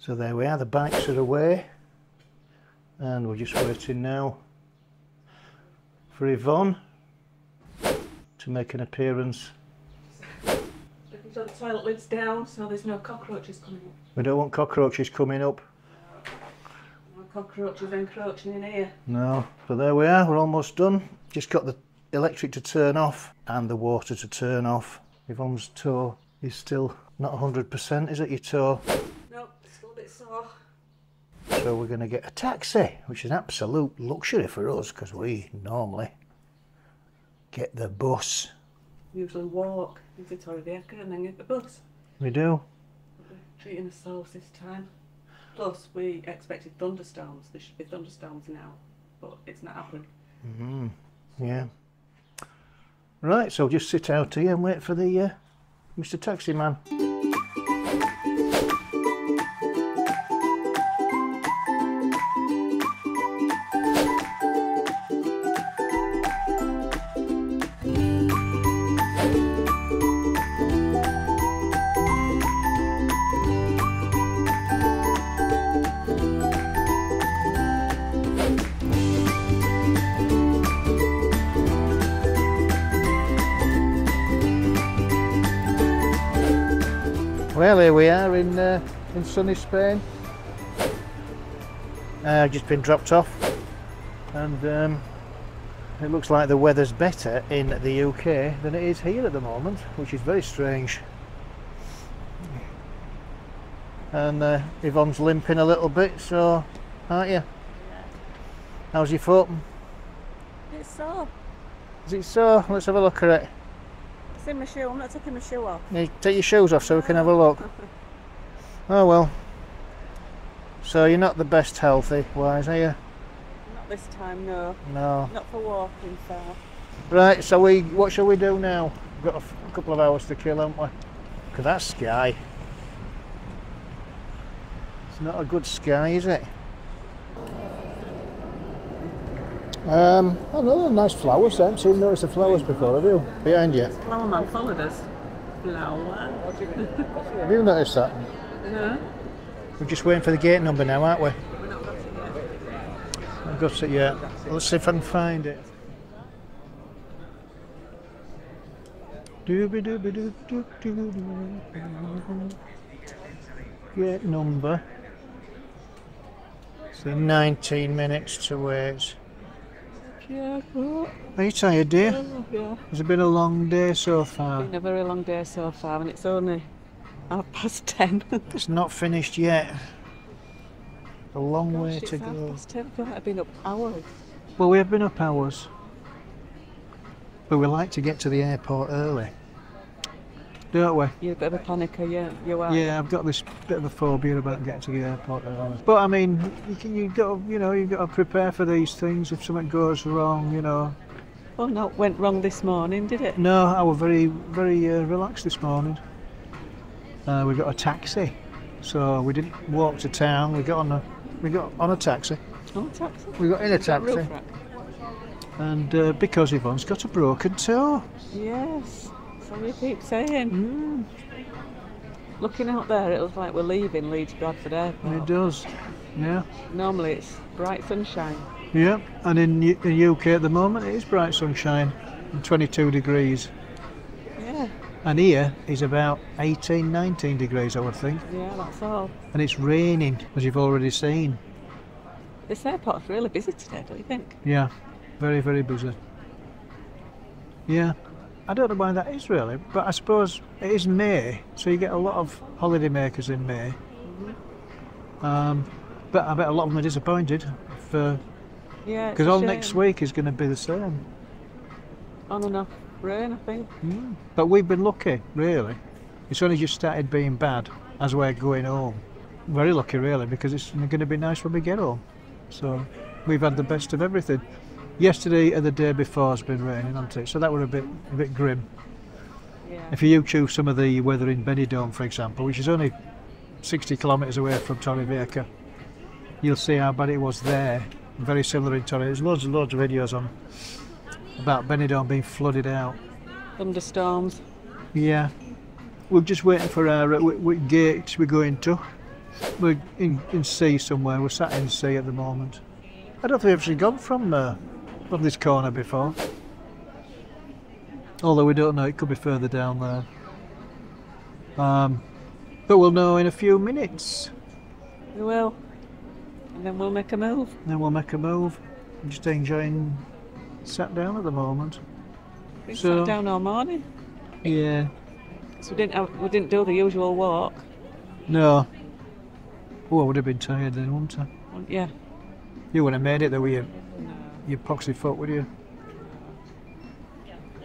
So there we are, the bikes are away, and we're just waiting now for Yvonne to make an appearance. Making sure the toilet lid's down so there's no cockroaches coming up. We don't want cockroaches coming up. No cockroaches encroaching in here. No, but there we are, we're almost done. Just got the electric to turn off and the water to turn off. Yvonne's toe is still not 100%, is it, your toe? Nope, it's still a bit sore. So we're going to get a taxi, which is an absolute luxury for us because we normally get the bus. Usually walk into Torrevieja and then get the bus. We do. But we're treating ourselves this time. Plus, we expected thunderstorms. There should be thunderstorms now, but it's not happening. Yeah. Right, so just sit out here and wait for the Mr. Taxi Man. Well, here we are in sunny Spain. Just been dropped off, and it looks like the weather's better in the UK than it is here at the moment, which is very strange. And Yvonne's limping a little bit, so aren't you? Yeah. How's your foot? It's sore. Is it sore? Let's have a look at it. It's in my shoe. I'm not taking my shoe off. You take your shoes off so we can have a look. Oh well. So you're not the best healthy wise, are you? Not this time, no. No. Not for walking far. Right, so what shall we do now? We've got a couple of hours to kill, haven't we? Look at that sky. It's not a good sky, is it? I don't know, nice flowers. I haven't seen noticed the flowers before, have you? Behind you. Flower man followed us. Flower. Have you noticed that? No. We're just waiting for the gate number now, aren't we? We're not got it yet. I've got it yet. Let's see if I can find it. Gate number. So 19 minutes to wait. Yeah, but... Are you tired, dear? Yeah. It's been a long day so far. It's been a very long day so far, and it's only 10:30. It's not finished yet. A long way to It's go. 10:30. I feel like I've been up hours. Well, we have been up hours, but we like to get to the airport early, don't we? You're a bit of a panicker, yeah. You are. Yeah, I've got this bit of a phobia about getting to the airport early. But I mean, you've got to prepare for these things if something goes wrong, you know. Well, no, it went wrong this morning, did it? No, I was very relaxed this morning. We got a taxi, so we didn't walk to town. We got on a taxi. Oh, taxi. We got in a taxi. And because Yvonne's got a broken toe. Yes, so you keep saying. Looking out there, it looks like we're leaving Leeds Bradford Airport. It does, yeah. Normally it's bright sunshine. Yeah, and in the UK at the moment it is bright sunshine, and 22 degrees. Yeah. And here is about 18, 19 degrees, I would think. Yeah, that's all. And it's raining, as you've already seen. This airport's really busy today, don't you think? Yeah, very, very busy. Yeah, I don't know why that is really, but I suppose it is May, so you get a lot of holiday makers in May. But I bet a lot of them are disappointed, yeah, because all next week is going to be the same. On and off rain, I think. But we've been lucky, really. It's only just started being bad as we're going home. Very lucky, really, because it's going to be nice when we get home. So we've had the best of everything. Yesterday and the day before has been raining, hasn't it? So that were a bit grim. Yeah. If you YouTube some of the weather in Benidorm, for example, which is only 60 kilometres away from Torrevieja, you'll see how bad it was there. Very similar in Torrevieja. There's loads and loads of videos on about Benidorm being flooded out. Thunderstorms. Yeah. We're just waiting for our what gate we're going to. We're in sea somewhere. We're sat in sea at the moment. I don't think we've actually gone from this corner before. Although we don't know, it could be further down there. But we'll know in a few minutes. We will. And then we'll make a move. I'm just enjoying sat down at the moment. Been sat down all morning. Yeah. So we didn't do the usual walk. No. Oh, I would have been tired then, wouldn't I? Yeah. You wouldn't have made it though, with No. your poxy foot, would you?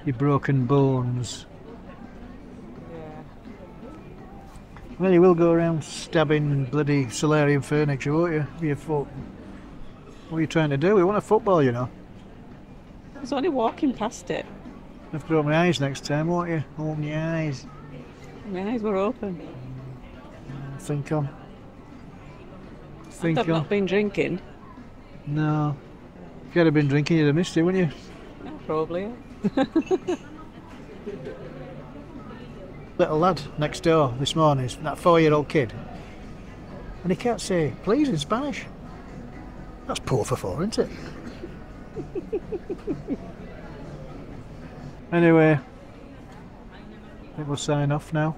Your broken bones. Yeah. Well, you will go around stabbing bloody solarium furniture, won't you? With your foot. What are you trying to do? We want a football, you know. I was only walking past it. I have to open my eyes next time, won't you? Open your eyes. My eyes were open. Think on. I've not been drinking. No. If you had been drinking, you'd have missed it, wouldn't you? No, probably. Little lad next door this morning, that 4-year-old kid, and he can't say please in Spanish. That's poor for 4, isn't it? Anyway, I think we'll sign off now.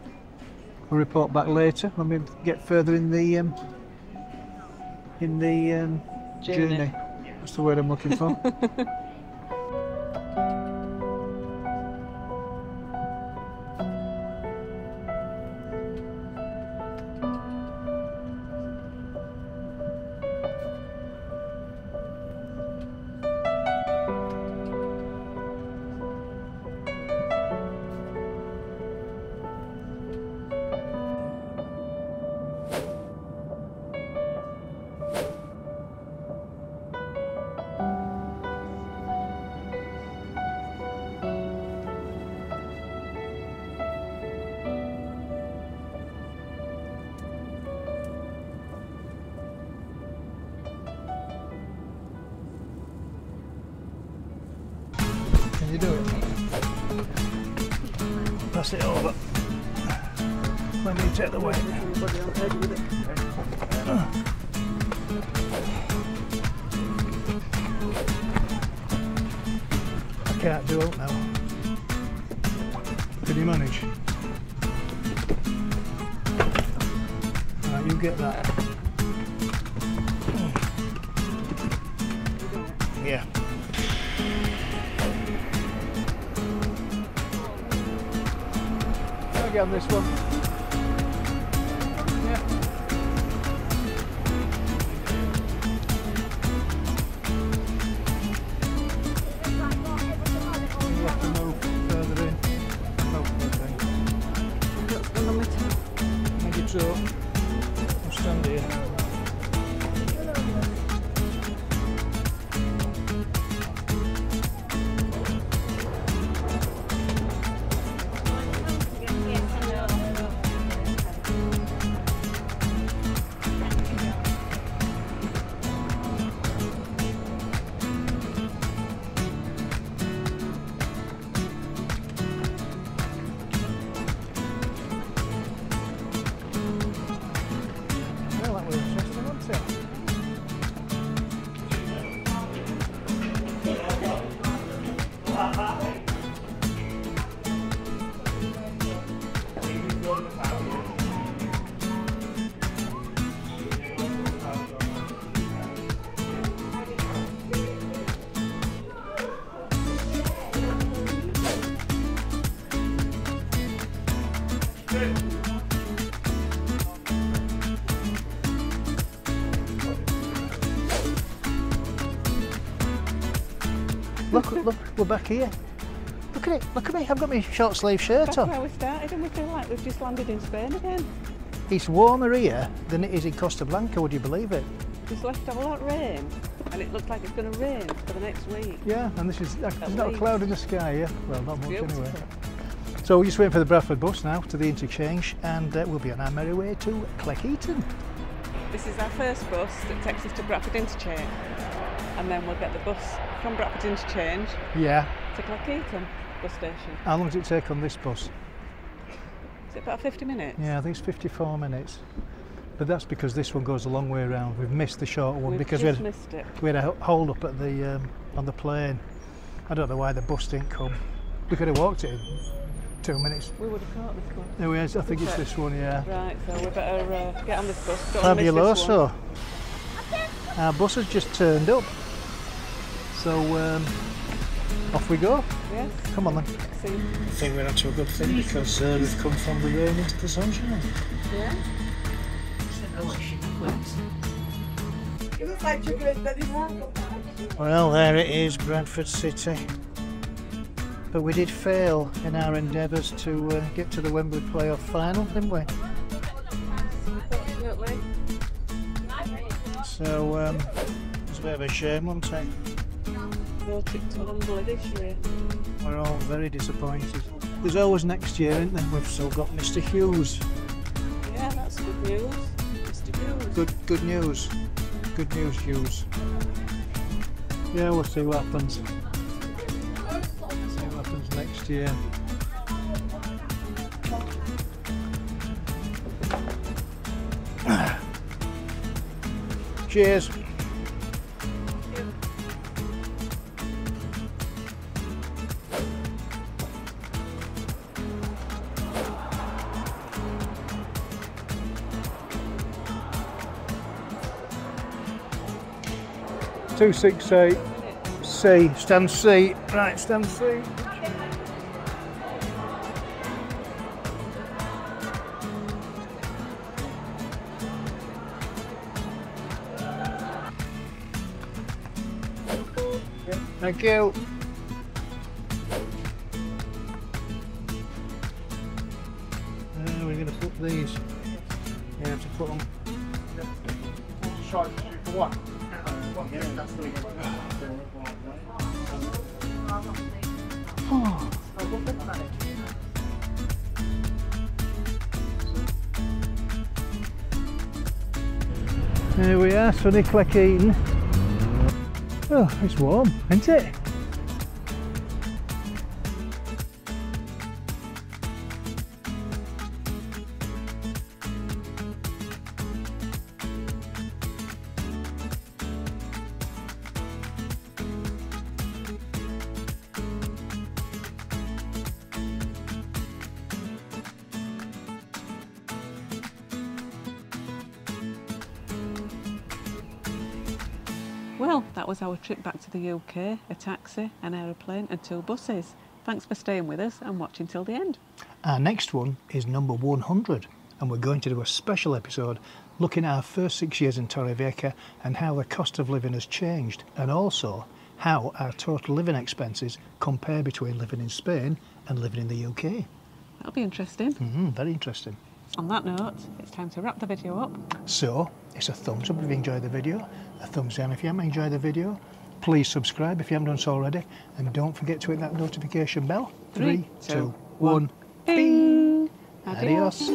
We'll report back later when we get further in the journey. That's the word I'm looking for. Can you do it? Pass it over. Let me take the weight. I can't do it now. Can you manage? Right, you get that. Yeah. I'll get on this one. Yeah. You have to move further in. Make it so. I'll stand here. Look, we're back here. Look at me, I've got my short sleeve shirt on. That's where we started and we feel like we've just landed in Spain again. It's warmer here than it is in Costa Blanca, would you believe it? Just left all that rain and it looks like it's going to rain for the next week. Yeah, and there's not a cloud in the sky, yeah? Well, not much Beautiful. anyway. So we're just waiting for the Bradford bus now to the interchange, and we'll be on our merry way to Cleckheaton. This is our first bus that takes us to Bradford Interchange, and then we'll get the bus from Bradford Interchange Yeah. to Cleckheaton bus station. How long does it take on this bus? Is it about 50 minutes? Yeah, I think it's 54 minutes. But that's because this one goes a long way around. We've missed the short one because We've just missed it. we had a hold up at the on the plane. I don't know why the bus didn't come. We could have walked it in 2 minutes. We would have caught this one. There we is. I think it's this one, yeah. Right, so we better get on this bus. Don't wanna miss this one. Fabuloso. Our bus has just turned up. So off we go. Yes. Come on then. See. I think we're onto a good thing because we've come from the rain into the sunshine. Yeah. Well, there it is, Bradford City. But we did fail in our endeavours to get to the Wembley playoff final, didn't we? Unfortunately. So it's a bit of a shame, wasn't it? No trip to Wembley this year. We're all very disappointed. There's always next year, isn't there? We've still got Mr. Hughes. Yeah, that's good news. Mr. Hughes. Good news. Good news, Hughes. Yeah, we'll see what happens. See what happens next year. Cheers. Two 6-8 C, stand C, right, stand C. Thank you. We're going to put these. You have to put them. Oh. There we are, sunny Cleckheaton. Oh, it's warm, isn't it? Well, that was our trip back to the UK, a taxi, an aeroplane and 2 buses. Thanks for staying with us and watching till the end. Our next one is number 100 and we're going to do a special episode looking at our first 6 years in Torrevieja and how the cost of living has changed and also how our total living expenses compare between living in Spain and living in the UK. That'll be interesting. Very interesting. On that note, it's time to wrap the video up. So, it's a thumbs up if you enjoyed the video, a thumbs down if you haven't enjoyed the video. Please subscribe if you haven't done so already, and don't forget to hit that notification bell. 3, 2, 1, Bing! Adios.